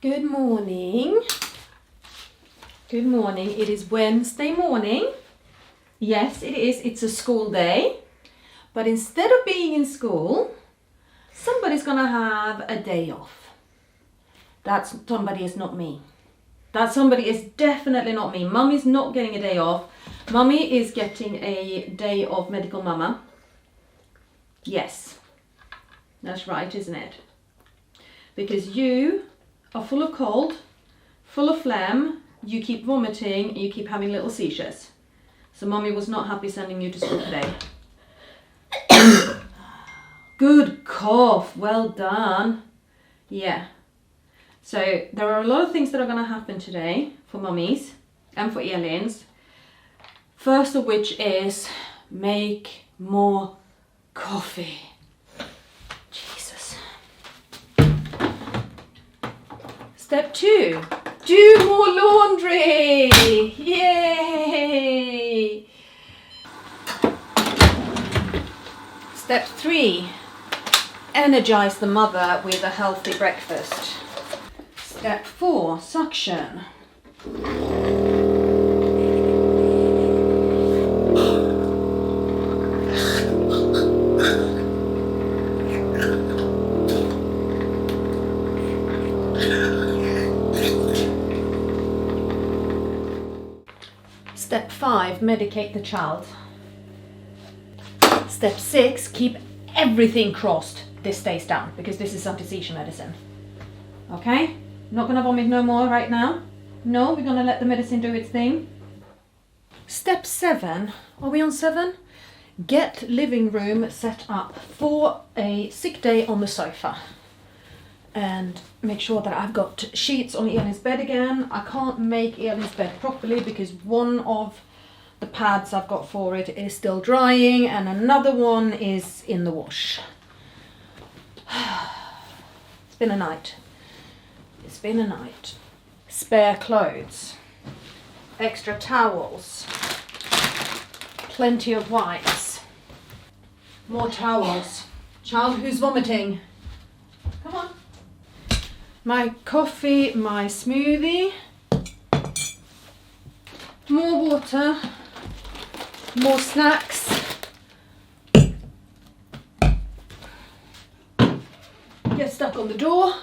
Good morning. Good morning. It is Wednesday morning. Yes, it is. It's a school day. But instead of being in school, somebody's going to have a day off. That somebody is not me. That somebody is definitely not me. Mummy's not getting a day off. Mummy is getting a day of medical mama. Yes, that's right, isn't it? Because you are full of cold, full of phlegm, you keep vomiting, and you keep having little seizures. So Mummy was not happy sending you to school today. Good cough, well done. Yeah. So there are a lot of things that are going to happen today for Mummies and for Elin's. First of which is make more coffee. Jesus. Step 2, do more laundry. Yay! Step 3, energize the mother with a healthy breakfast. Step 4, suction. Step 5, medicate the child. Step 6, keep everything crossed. This stays down because this is anti-seizure medicine. Okay? Not gonna vomit no more right now. No, we're gonna let the medicine do its thing. Step 7, are we on 7? Get living room set up for a sick day on the sofa. And make sure that I've got sheets on Elin's bed again. I can't make Elin's bed properly because one of the pads I've got for it is still drying and another one is in the wash. It's been a night. It's been a night. Spare clothes, extra towels, plenty of wipes, more towels. Child who's vomiting. Come on. My coffee, my smoothie, more water, more snacks. Get stuck on the door.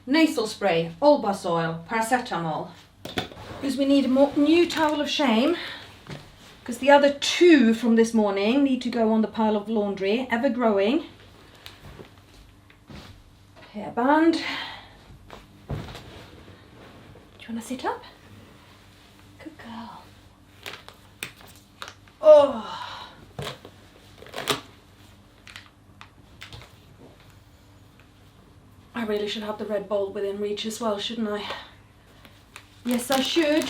Nasal spray, Olbas oil, paracetamol. Because we need a new towel of shame. Because the other 2 from this morning need to go on the pile of laundry, ever growing. Hairband. Do you want to sit up? Good girl. Oh. I really should have the red bowl within reach as well, shouldn't I? Yes, I should.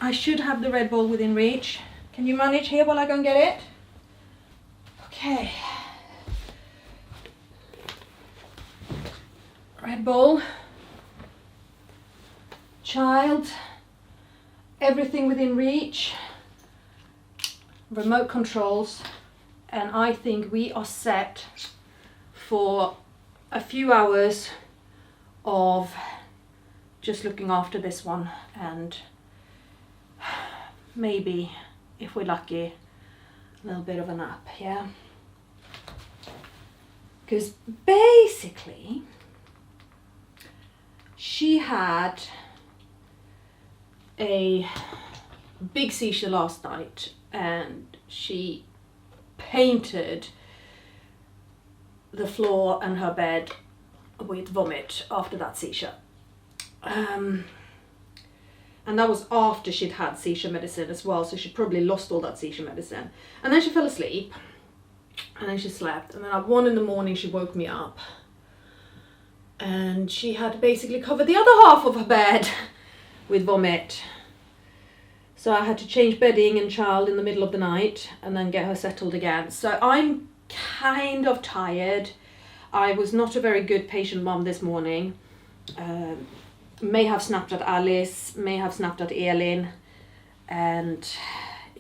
I should have the red bowl within reach. Can you manage here while I go and get it? Okay. Red bowl. Child. Everything within reach. Remote controls. And I think we are set for a few hours of just looking after this one and maybe, if we're lucky, a little bit of a nap, yeah? Because basically she had a big seizure last night and she painted the floor and her bed with vomit after that seizure. And that was after she'd had seizure medicine as well, so she probably lost all that seizure medicine. And then she fell asleep, and then she slept, and then at 1 a.m. she woke me up. And she had basically covered the other half of her bed with vomit. So I had to change bedding and child in the middle of the night, and then get her settled again. So I'm kind of tired. I was not a very good patient mom this morning. May have snapped at Alice, may have snapped at Elin, and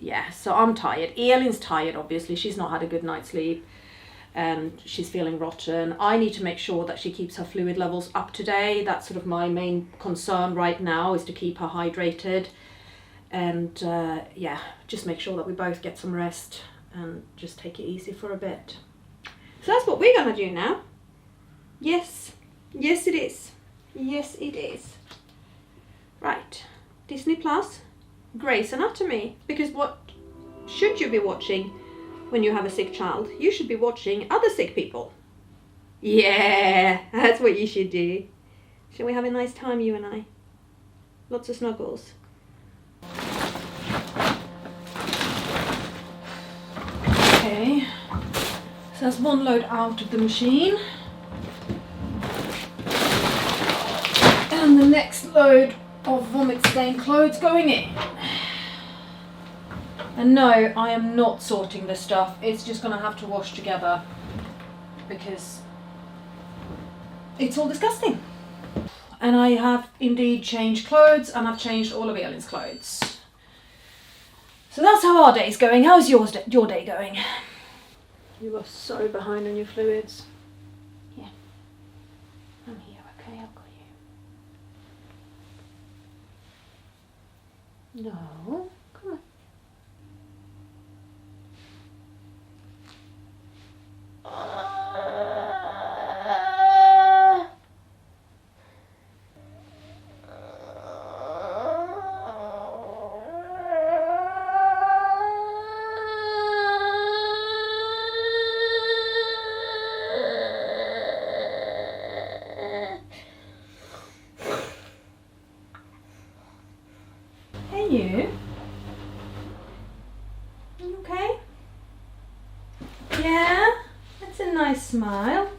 yeah, so I'm tired. Elin's tired, obviously. She's not had a good night's sleep. and she's feeling rotten. I need to make sure that she keeps her fluid levels up to date. That's sort of my main concern right now, is to keep her hydrated. And yeah, just make sure that we both get some rest and just take it easy for a bit. So that's what we're gonna do now. Yes, yes it is. Yes it is. Right, Disney Plus, Grey's Anatomy. Because what should you be watching when you have a sick child? You should be watching other sick people. Yeah, that's what you should do. Shall we have a nice time, you and I? Lots of snuggles. Okay, so that's one load out of the machine. And the next load of vomit stained clothes going in. And no, I am not sorting this stuff. It's just gonna have to wash together because it's all disgusting. And I have indeed changed clothes, and I've changed all of Elin's clothes. So that's how our day's going. How's your day going? You are so behind on your fluids. Yeah. I'm here, okay? I've got you. No. Come on. Hey you. You okay? Yeah, that's a nice smile.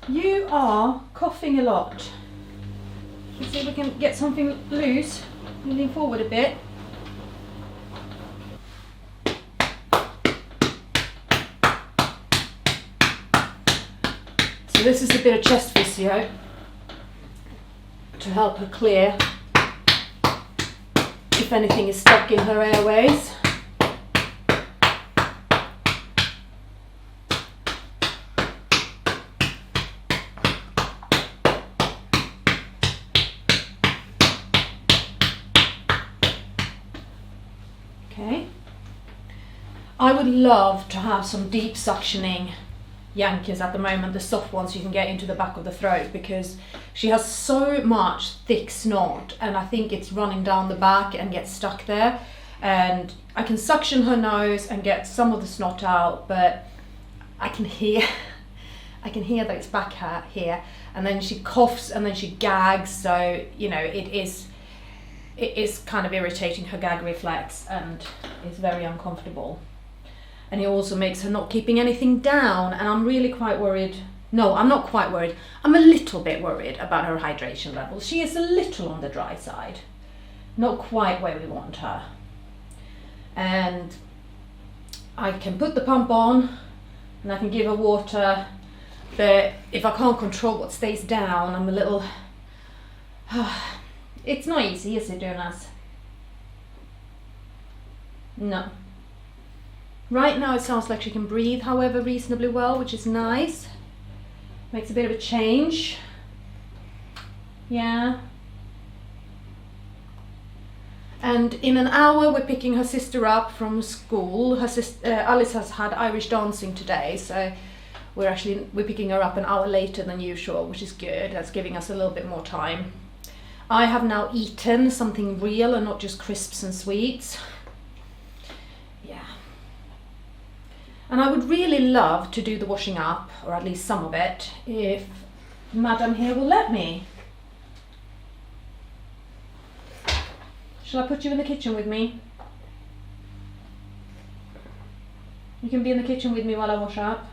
You are coughing a lot. Let's see if we can get something loose. You lean forward a bit. So this is a bit of chest physio to help her clear if anything is stuck in her airways. Okay. I would love to have some deep suctioning Yankees at the moment, the soft ones you can get into the back of the throat, because she has so much thick snot and I think it's running down the back and gets stuck there, and I can suction her nose and get some of the snot out, but I can hear that it's back here, and then she coughs and then she gags, so you know it is kind of irritating her gag reflex and it's very uncomfortable. And it also makes her not keeping anything down, and I'm really quite worried. No, I'm not quite worried. I'm a little bit worried about her hydration levels. She is a little on the dry side. Not quite where we want her. And I can put the pump on and I can give her water, but if I can't control what stays down, I'm a little... It's not easy, is it, Jonas? No. Right now it sounds like she can breathe, however, reasonably well, which is nice. Makes a bit of a change. Yeah. And in an hour we're picking her sister up from school. Her sister, Alice has had Irish dancing today, so we're picking her up an hour later than usual, which is good. That's giving us a little bit more time. I have now eaten something real and not just crisps and sweets. Yeah. And I would really love to do the washing up, or at least some of it, if Madam here will let me. Shall I put you in the kitchen with me? You can be in the kitchen with me while I wash up.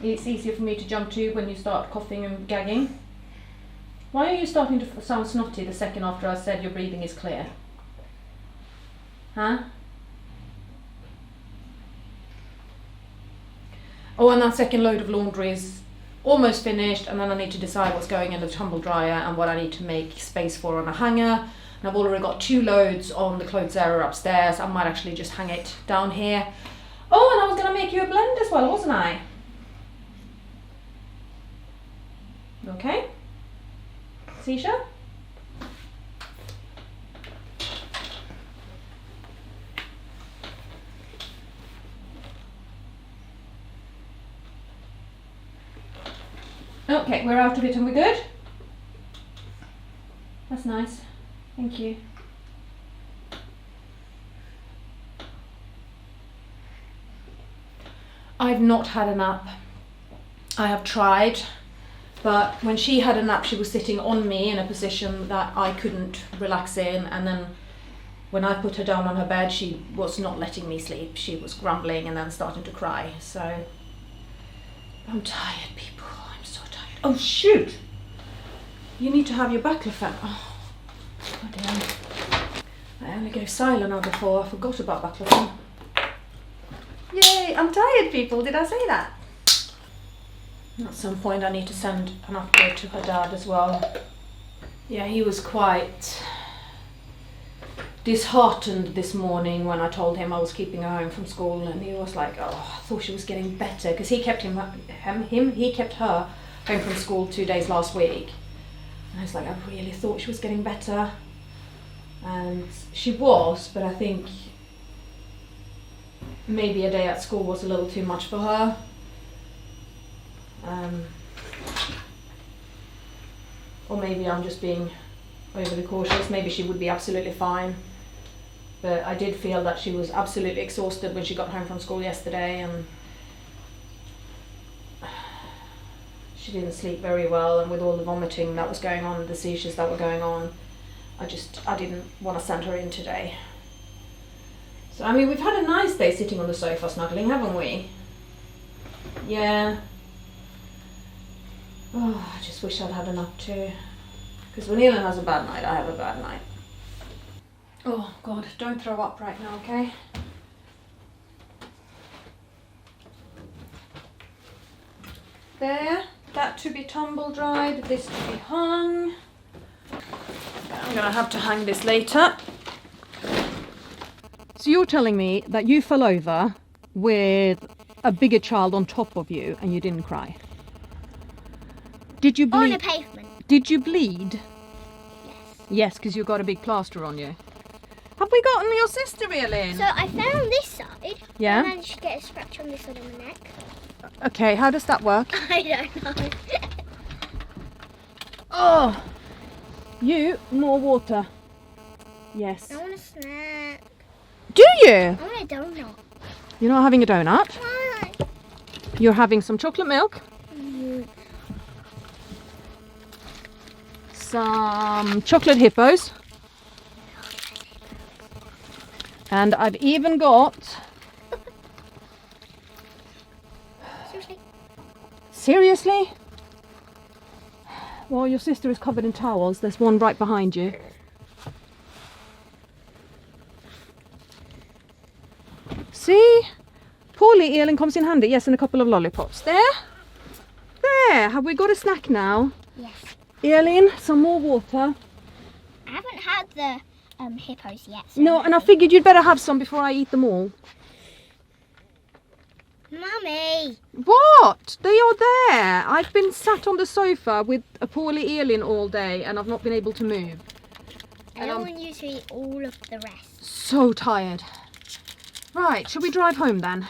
It's easier for me to jump to when you start coughing and gagging. Why are you starting to sound snotty the second after I said your breathing is clear? Huh? Oh, and that second load of laundry is almost finished, and then I need to decide what's going in the tumble dryer and what I need to make space for on a hanger. And I've already got 2 loads on the clothes area upstairs. I might actually just hang it down here. Oh, and I was going to make you a blend as well, wasn't I? Okay? Seizure? Okay, we're out of it and we're good? That's nice. Thank you. I've not had a nap. I have tried, but when she had a nap, she was sitting on me in a position that I couldn't relax in, and then when I put her down on her bed, she was not letting me sleep. She was grumbling and then starting to cry. So I'm tired, people. I'm so tired. Oh shoot! You need to have your baclofen. Oh, goddamn. I only gave Sila now before. I forgot about baclofen. Yay! I'm tired, people. Did I say that? At some point I need to send an update to her dad as well. Yeah, he was quite disheartened this morning when I told him I was keeping her home from school, and he was like, oh, I thought she was getting better, because he kept he kept her home from school 2 days last week. And I was like, I really thought she was getting better. And she was, but I think maybe a day at school was a little too much for her. Or maybe I'm just being overly cautious. Maybe she would be absolutely fine. But I did feel that she was absolutely exhausted when she got home from school yesterday, and she didn't sleep very well, and with all the vomiting that was going on, the seizures that were going on, I didn't want to send her in today. So I mean, we've had a nice day sitting on the sofa snuggling, haven't we? Yeah. Oh, I just wish I'd had a nap too. Because when Elin has a bad night, I have a bad night. Oh God, don't throw up right now, okay? There, that to be tumble dried, this to be hung. I'm gonna have to hang this later. So you're telling me that you fell over with a bigger child on top of you and you didn't cry? Did you bleed? On the pavement. Did you bleed? Yes. Yes, because you've got a big plaster on you. Have we gotten your sister, Elin? So I fell on this side. Yeah. And managed to get a scratch on this side of my neck. Okay, how does that work? I don't know. Oh, you, more water. Yes. I want a snack. Do you? I want a donut. You're not having a donut? Why? You're having some chocolate milk, some chocolate hippos, and I've even got... Seriously? Seriously? Well, your sister is covered in towels. There's one right behind you. See? Poorly, Elin comes in handy. Yes, and a couple of lollipops. There? There. Have we got a snack now? Yes. Elin, some more water. I haven't had the hippos yet. So No, and I figured you'd better have some before I eat them all. Mummy! What? They are there. I've been sat on the sofa with a poorly Elin all day and I've not been able to move. I don't want you to eat all of the rest. So tired. Right, shall we drive home then?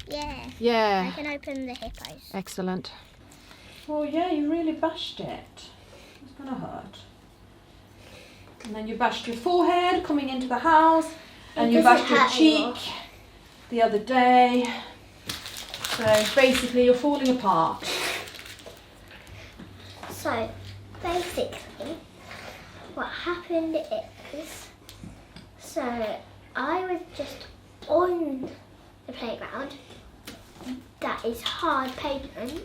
Yeah. Yeah. I can open the hippos. Excellent. Oh yeah, you really bashed it. It's gonna hurt. And then you bashed your forehead coming into the house, and you bashed your cheek the other day. So basically you're falling apart. So basically what happened is, so I was just on the playground that is hard pavement,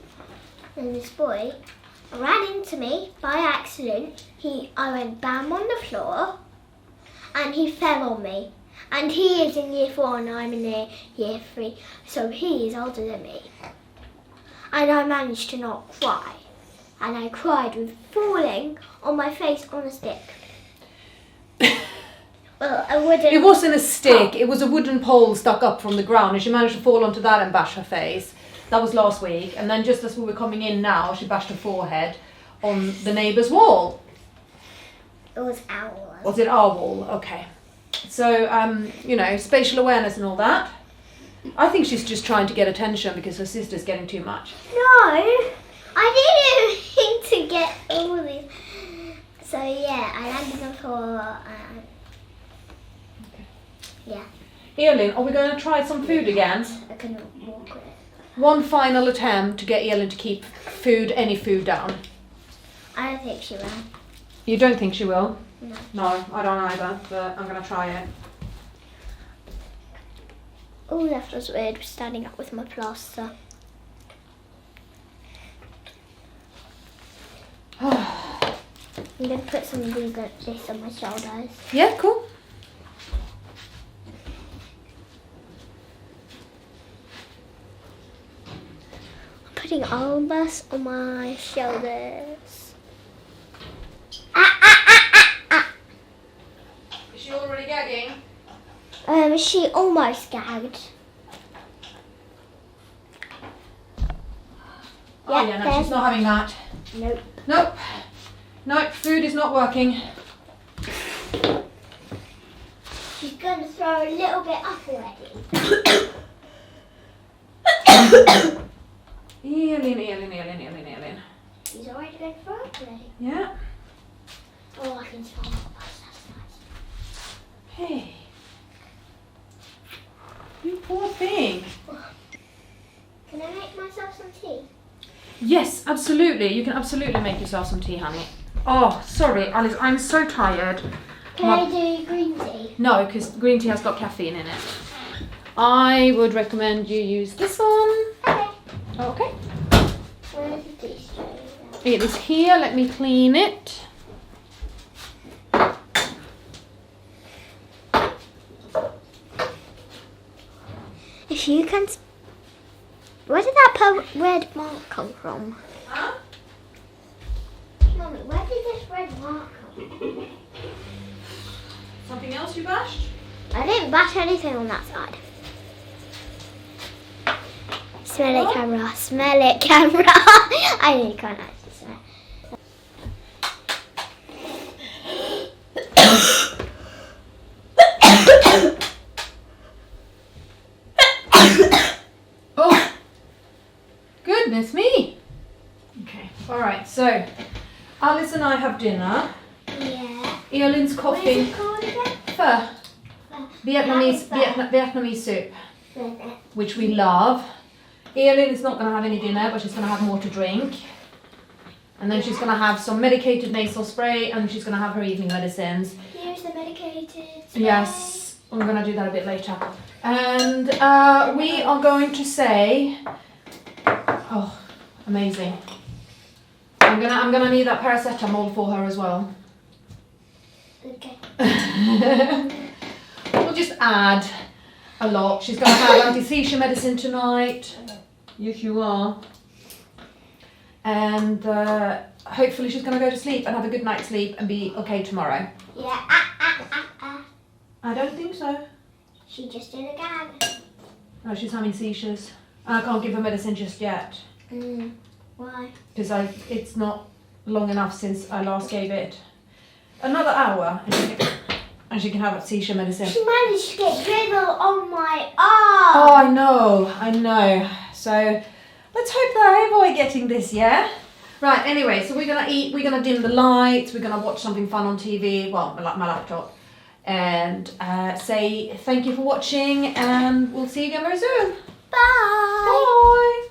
and this boy ran into me by accident. I went bam on the floor and he fell on me, and he is in year 4 and I'm in year 3, so he is older than me, and I managed to not cry, and I cried with falling on my face on a stick. Well, a wooden... It wasn't a stick, it was a wooden pole stuck up from the ground, and she managed to fall onto that and bash her face. That was last week, and then just as we were coming in now, she bashed her forehead on the neighbour's wall. It was our wall. Was it our wall? Okay. So, you know, spatial awareness and all that. I think she's just trying to get attention because her sister's getting too much. No, I didn't mean to get all these. So yeah, I landed on the floor and yeah. Elin, are we going to try some food again? I couldn't walk with it. One final attempt to get Elin to keep any food down. I don't think she will. You don't think she will? No. No, I don't either, but I'm going to try it. Oh, that was weird, standing up with my plaster. I'm going to put some of this on my shoulders. Yeah, cool. I'm putting all this on my shoulders. Is she already gagging? She almost gagged. Oh yeah, no, she's not having that. Nope. Nope. Nope, food is not working. She's going to throw a little bit up already. Elin. She's already going to throw up already. Yeah. Oh, I can smell it. That's nice. Hey. You poor thing. Can I make myself some tea? Yes, absolutely. You can absolutely make yourself some tea, honey. Oh, sorry, Alice, I'm so tired. Can I do green tea? No, because green tea has got caffeine in it. I would recommend you use this one. Okay. Okay. Where's the tea tray? It is here. Let me clean it. If you can... Where did that red mark come from? Huh? Mummy, where did this red mark come from? Something else you bashed? I didn't bash anything on that side. Smell it, camera. Smell it, camera. I really can't actually smell Oh, goodness me. Okay, all right, so Alice and I have dinner. Yeah. Elin's What is coughing. it called again? Pho. Vietnamese, Pho. Vietnamese soup, which we love. Elin is not going to have any dinner, but she's going to have more to drink. And then she's going to have some medicated nasal spray, and she's going to have her evening medicines. Here's the medicated spray. Yes, I'm going to do that a bit later. And we are going to say, oh, amazing. I'm gonna need that paracetamol for her as well. Okay. We'll just add a lot. She's going to have anti-seizure medicine tonight. Yes, you are. And hopefully she's going to go to sleep and have a good night's sleep and be okay tomorrow. Yeah. I don't think so. She just did a gag. No, she's having seizures. And I can't give her medicine just yet. Why? Because it's not long enough since I last gave it. Another hour and she can have seizure medicine. She managed to get dribble on my arm. Oh, I know. So let's hope that I avoid getting this, yeah? Right, anyway, so we're going to eat, we're going to dim the lights, we're going to watch something fun on TV, well, my laptop, and say thank you for watching, and we'll see you again very soon. Bye. Bye.